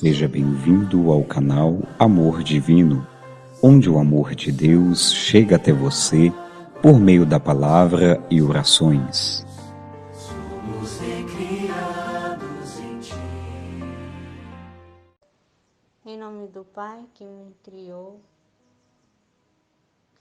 Seja bem-vindo ao canal Amor Divino, onde o amor de Deus chega até você por meio da palavra e orações. Somos recriados em Ti. Em nome do Pai que me criou,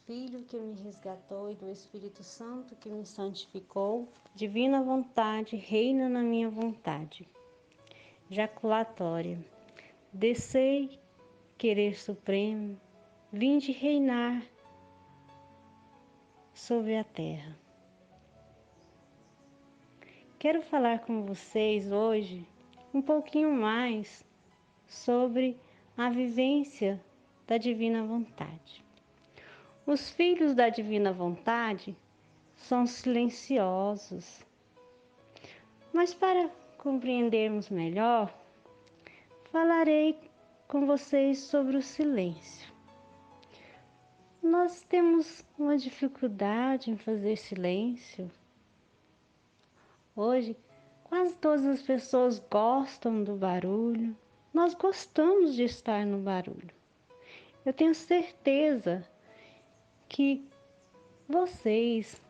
Filho que me resgatou e do Espírito Santo que me santificou, divina vontade reina na minha vontade. Jaculatória. Descei, querer supremo, vinde reinar sobre a terra. Quero falar com vocês hoje um pouquinho mais sobre a vivência da divina vontade. Os filhos da divina vontade são silenciosos, mas para compreendermos melhor, falarei com vocês sobre o silêncio. Nós temos uma dificuldade em fazer silêncio. Hoje, quase todas as pessoas gostam do barulho. Nós gostamos de estar no barulho. Eu tenho certeza que vocês,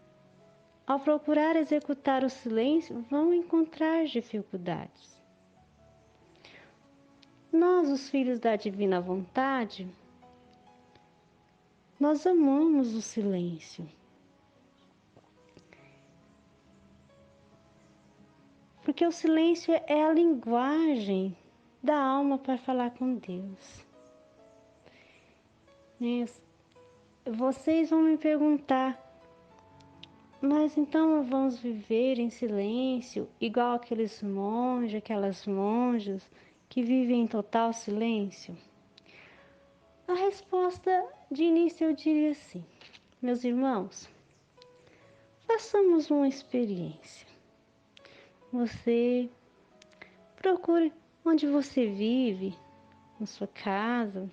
ao procurar executar o silêncio, vão encontrar dificuldades. Nós, os filhos da divina vontade, nós amamos o silêncio. Porque o silêncio é a linguagem da alma para falar com Deus. Vocês vão me perguntar, mas então vamos viver em silêncio, igual aqueles monges, aquelas monjas que vivem em total silêncio? A resposta de início eu diria assim: meus irmãos, façamos uma experiência. Você procure onde você vive, na sua casa,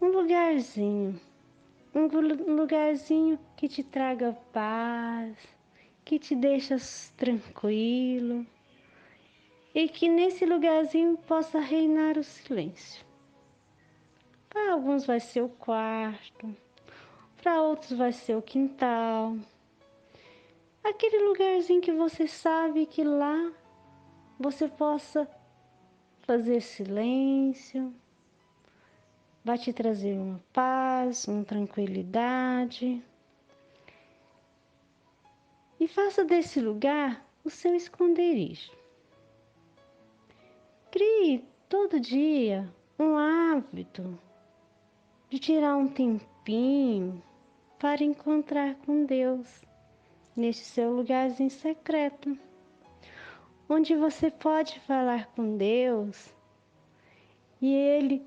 um lugarzinho que te traga paz, que te deixa tranquilo e que nesse lugarzinho possa reinar o silêncio. Para alguns vai ser o quarto, para outros vai ser o quintal. Aquele lugarzinho que você sabe que lá você possa fazer silêncio, vai te trazer uma paz, uma tranquilidade. E faça desse lugar o seu esconderijo. Crie todo dia um hábito de tirar um tempinho para encontrar com Deus neste seu lugarzinho secreto, onde você pode falar com Deus e Ele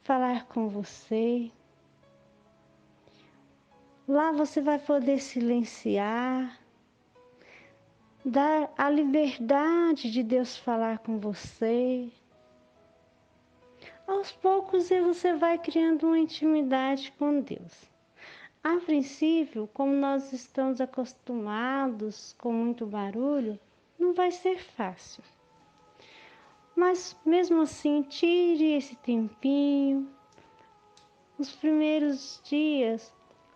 falar com você. Lá você vai poder silenciar, dar a liberdade de Deus falar com você. Aos poucos você vai criando uma intimidade com Deus. A princípio, como nós estamos acostumados com muito barulho, não vai ser fácil. Mas mesmo assim, tire esse tempinho. Nos primeiros dias,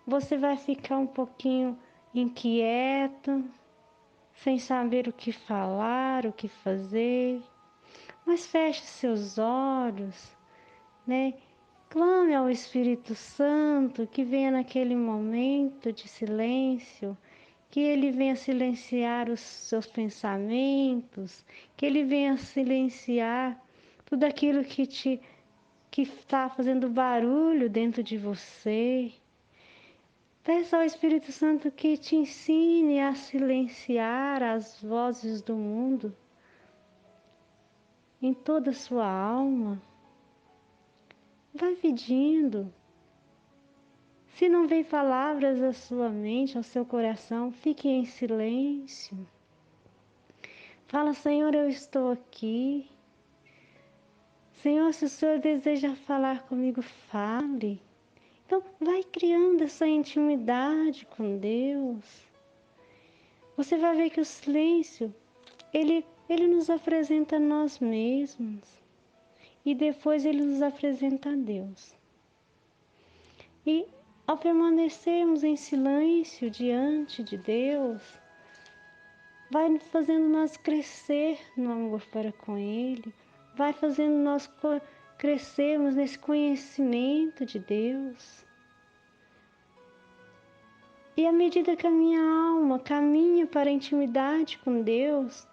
você vai ficar um pouquinho inquieto, sem saber o que falar, o que fazer. Mas feche seus olhos, Clame ao Espírito Santo que venha naquele momento de silêncio, que Ele venha silenciar os seus pensamentos, que Ele venha silenciar tudo aquilo que está fazendo barulho dentro de você. Peça ao Espírito Santo que te ensine a silenciar as vozes do mundo em toda a sua alma. Vai pedindo. Se não vem palavras à sua mente, ao seu coração, fique em silêncio. Fala: Senhor, eu estou aqui. Senhor, se o Senhor deseja falar comigo, fale. Então, vai criando essa intimidade com Deus. Você vai ver que o silêncio, ele nos apresenta nós mesmos. e depois ele nos apresenta a Deus. E ao permanecermos em silêncio diante de Deus, vai fazendo nós crescer no amor para com Ele, vai fazendo nós crescermos nesse conhecimento de Deus. E à medida que a minha alma caminha para a intimidade com Deus,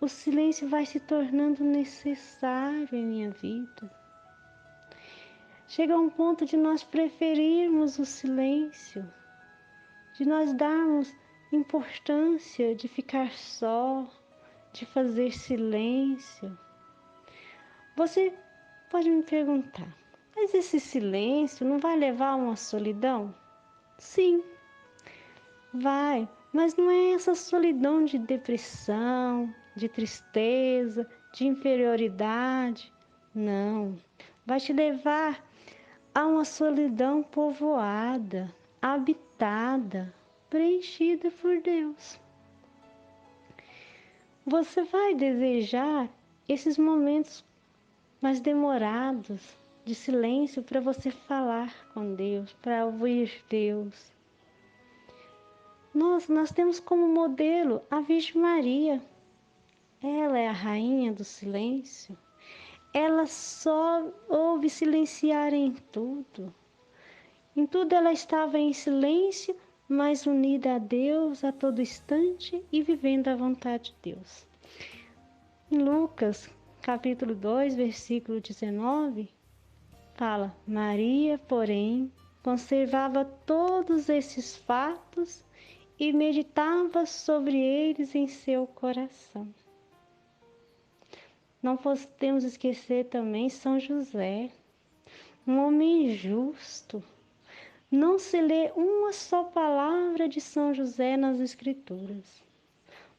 o silêncio vai se tornando necessário em minha vida. Chega a um ponto de nós preferirmos o silêncio, de nós darmos importância de ficar só, de fazer silêncio. Você pode me perguntar, mas esse silêncio não vai levar a uma solidão? Sim, vai, mas não é essa solidão de depressão, de tristeza, de inferioridade, não. Vai te levar a uma solidão povoada, habitada, preenchida por Deus. Você vai desejar esses momentos mais demorados de silêncio para você falar com Deus, para ouvir Deus. Nós temos como modelo a Virgem Maria. Ela é a rainha do silêncio. Ela só ouve silenciar em tudo. Em tudo ela estava em silêncio, mas unida a Deus a todo instante e vivendo a vontade de Deus. Em Lucas, capítulo 2, versículo 19, fala: Maria, porém, conservava todos esses fatos e meditava sobre eles em seu coração. Não podemos esquecer também São José, um homem justo. Não se lê uma só palavra de São José nas Escrituras,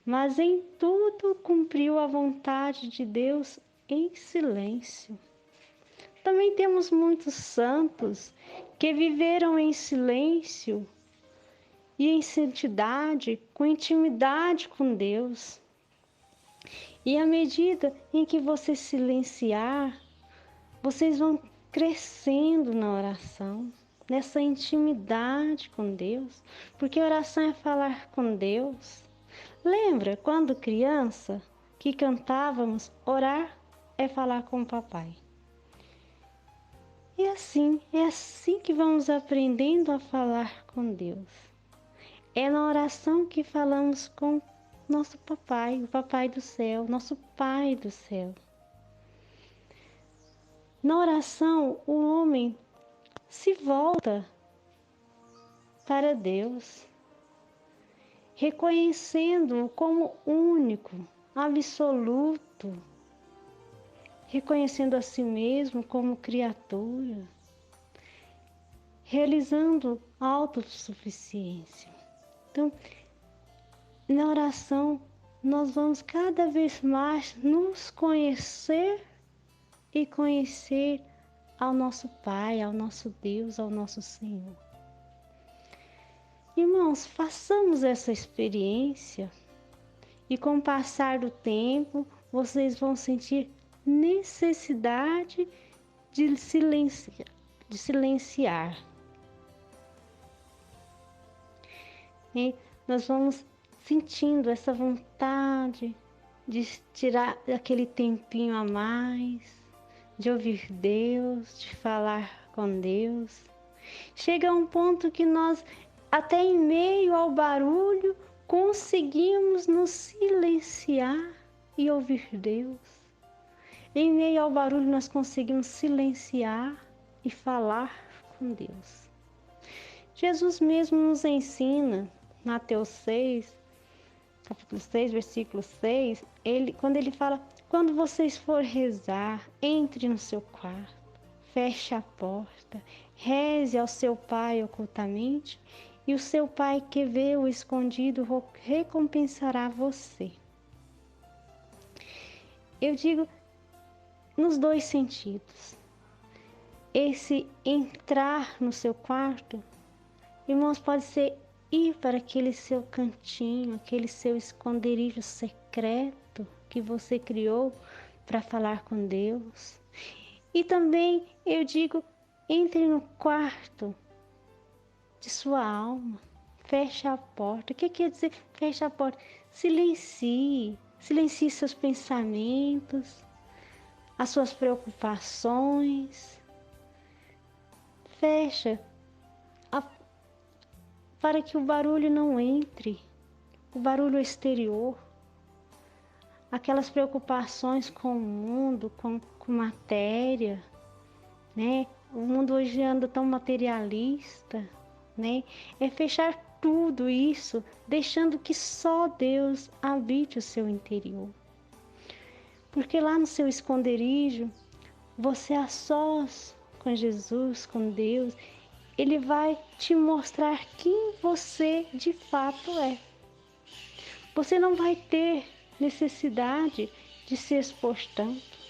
mas em tudo cumpriu a vontade de Deus em silêncio. Também temos muitos santos que viveram em silêncio e em santidade, com intimidade com Deus. E à medida em que você silenciar, vocês vão crescendo na oração, nessa intimidade com Deus, porque oração é falar com Deus. Lembra quando criança que cantávamos: orar é falar com o papai? E é assim que vamos aprendendo a falar com Deus. É na oração que falamos com nosso papai, o papai do céu, nosso pai do céu. Na oração, o homem se volta para Deus, reconhecendo-o como único, absoluto, reconhecendo a si mesmo como criatura, realizando a autossuficiência. Então, na oração, nós vamos cada vez mais nos conhecer e conhecer ao nosso Pai, ao nosso Deus, ao nosso Senhor. Irmãos, façamos essa experiência e com o passar do tempo, vocês vão sentir necessidade de silenciar. E nós vamos sentindo essa vontade de tirar aquele tempinho a mais, de ouvir Deus, de falar com Deus. Chega a um ponto que nós, até em meio ao barulho, conseguimos nos silenciar e ouvir Deus. Em meio ao barulho, nós conseguimos silenciar e falar com Deus. Jesus mesmo nos ensina, Mateus 6, capítulo 6, versículo 6, quando ele fala: quando vocês forem rezar, entre no seu quarto, feche a porta, reze ao seu pai ocultamente, e o seu pai que vê o escondido recompensará você. Eu digo nos dois sentidos. Esse entrar no seu quarto, irmãos, pode ser ir para aquele seu cantinho, aquele seu esconderijo secreto que você criou para falar com Deus. E também eu digo, entre no quarto de sua alma, feche a porta. O que quer dizer feche a porta? Silencie seus pensamentos, as suas preocupações. Fecha para que o barulho não entre, o barulho exterior, aquelas preocupações com o mundo, com matéria, né? O mundo hoje anda tão materialista, né? É fechar tudo isso, deixando que só Deus habite o seu interior. Porque lá no seu esconderijo, você a sós com Jesus, com Deus, Ele vai te mostrar quem você de fato é. Você não vai ter necessidade de se expor tanto.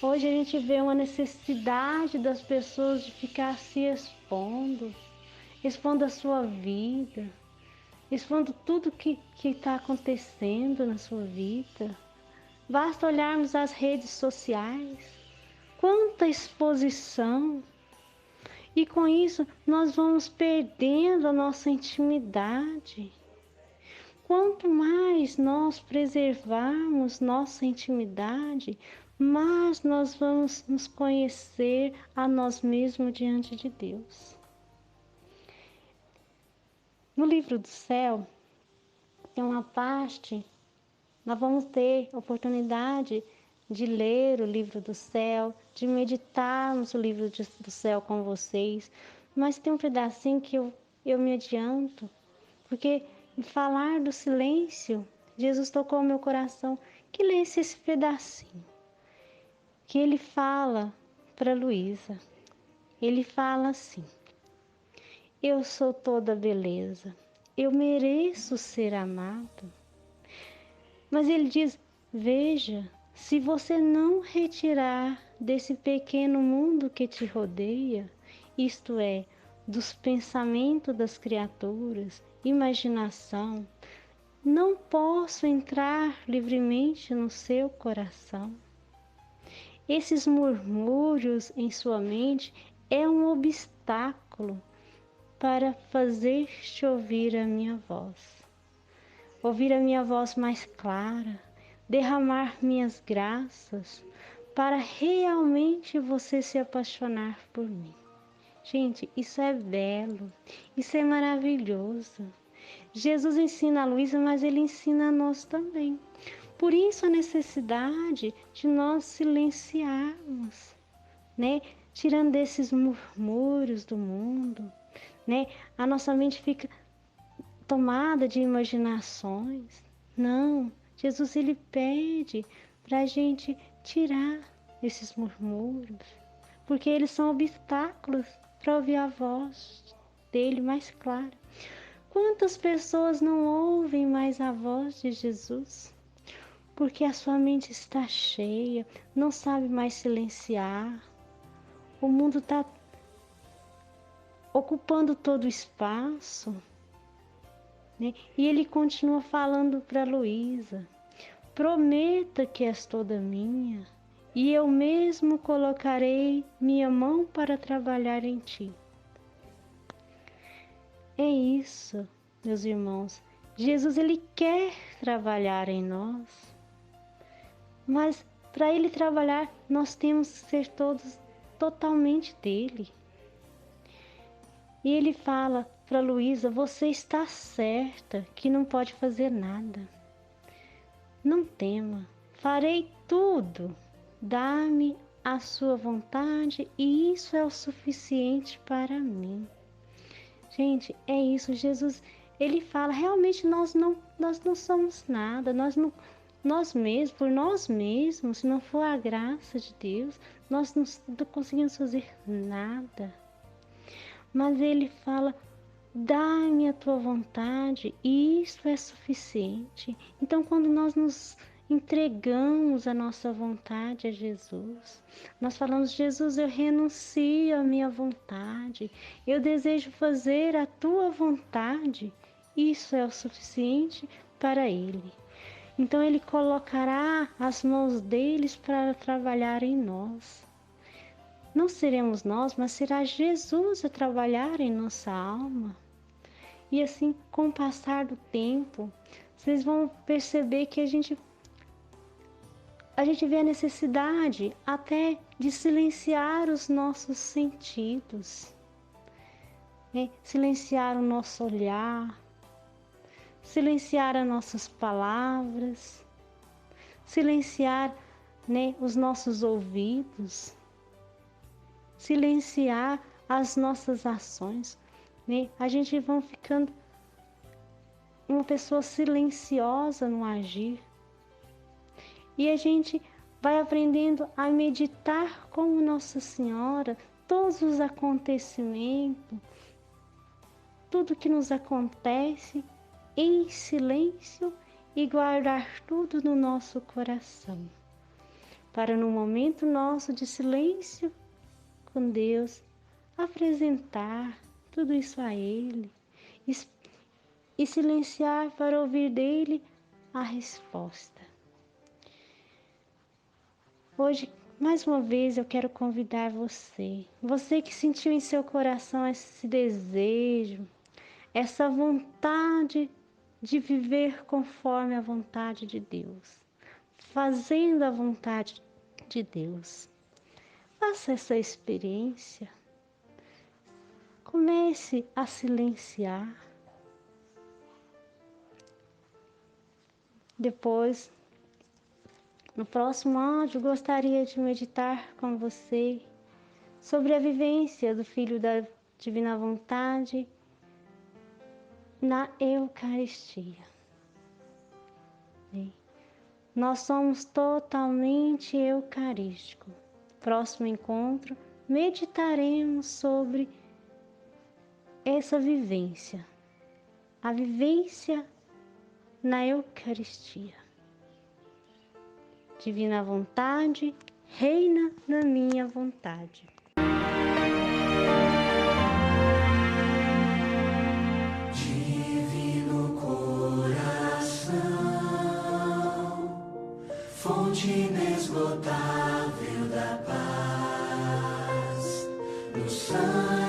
Hoje a gente vê uma necessidade das pessoas de ficar se expondo a sua vida, expondo tudo que está acontecendo na sua vida. Basta olharmos as redes sociais, quanta exposição! E com isso nós vamos perdendo a nossa intimidade. Quanto mais nós preservarmos nossa intimidade, mais nós vamos nos conhecer a nós mesmos diante de Deus. No livro do céu, tem uma parte, nós vamos ter oportunidade de ler o livro do céu, de meditarmos o livro do céu com vocês, mas tem um pedacinho que eu me adianto, porque em falar do silêncio, Jesus tocou o meu coração, que lesse esse pedacinho, que ele fala para Luísa. Ele fala assim: eu sou toda beleza, eu mereço ser amado. Mas ele diz: veja, se você não retirar desse pequeno mundo que te rodeia, isto é, dos pensamentos das criaturas, imaginação, não posso entrar livremente no seu coração. Esses murmúrios em sua mente é um obstáculo para fazer-te ouvir a minha voz. Ouvir a minha voz mais clara, derramar minhas graças, para realmente você se apaixonar por mim. Gente, isso é belo, isso é maravilhoso. Jesus ensina a Luísa, mas Ele ensina a nós também. Por isso a necessidade de nós silenciarmos, né? Tirando esses murmúrios do mundo, né? A nossa mente fica tomada de imaginações. Não, Jesus ele pede para a gente tirar esses murmúrios, porque eles são obstáculos para ouvir a voz dele mais clara. Quantas pessoas não ouvem mais a voz de Jesus? Porque a sua mente está cheia, não sabe mais silenciar. O mundo está ocupando todo o espaço. E ele continua falando para Luísa: prometa que és toda minha, e eu mesmo colocarei minha mão para trabalhar em ti. É isso, meus irmãos. Jesus ele quer trabalhar em nós, mas para ele trabalhar nós temos que ser todos totalmente dele. E ele fala para Luísa: você está certa que não pode fazer nada. Não tema, farei tudo. Dá-me a sua vontade e isso é o suficiente para mim. Gente, é isso. Jesus, ele fala, realmente nós não somos nada, por nós mesmos, se não for a graça de Deus, nós não conseguimos fazer nada. Mas ele fala: dá-me a tua vontade e isso é suficiente. Então, quando nós nos entregamos a nossa vontade a Jesus, nós falamos: Jesus, eu renuncio à minha vontade, eu desejo fazer a tua vontade. Isso é o suficiente para Ele. Então Ele colocará as mãos deles para trabalhar em nós. não seremos nós, mas será Jesus a trabalhar em nossa alma. E assim, com o passar do tempo, vocês vão perceber que a gente vê a necessidade até de silenciar os nossos sentidos, né? Silenciar o nosso olhar, silenciar as nossas palavras, silenciar, né, os nossos ouvidos, silenciar as nossas ações, né? A gente vai ficando uma pessoa silenciosa no agir. E a gente vai aprendendo a meditar como Nossa Senhora, todos os acontecimentos, tudo que nos acontece em silêncio e guardar tudo no nosso coração, para no momento nosso de silêncio com Deus, apresentar tudo isso a Ele e silenciar para ouvir dele a resposta. Hoje, mais uma vez, eu quero convidar você que sentiu em seu coração esse desejo, essa vontade de viver conforme a vontade de Deus, fazendo a vontade de Deus. Faça essa experiência. Comece a silenciar. Depois, no próximo áudio, gostaria de meditar com você sobre a vivência do Filho da Divina Vontade na Eucaristia. Nós somos totalmente eucarísticos. Próximo encontro, meditaremos sobre essa vivência, a vivência na Eucaristia. Divina vontade, reina na minha vontade. Divino coração, fonte inesgotável da paz, no sangue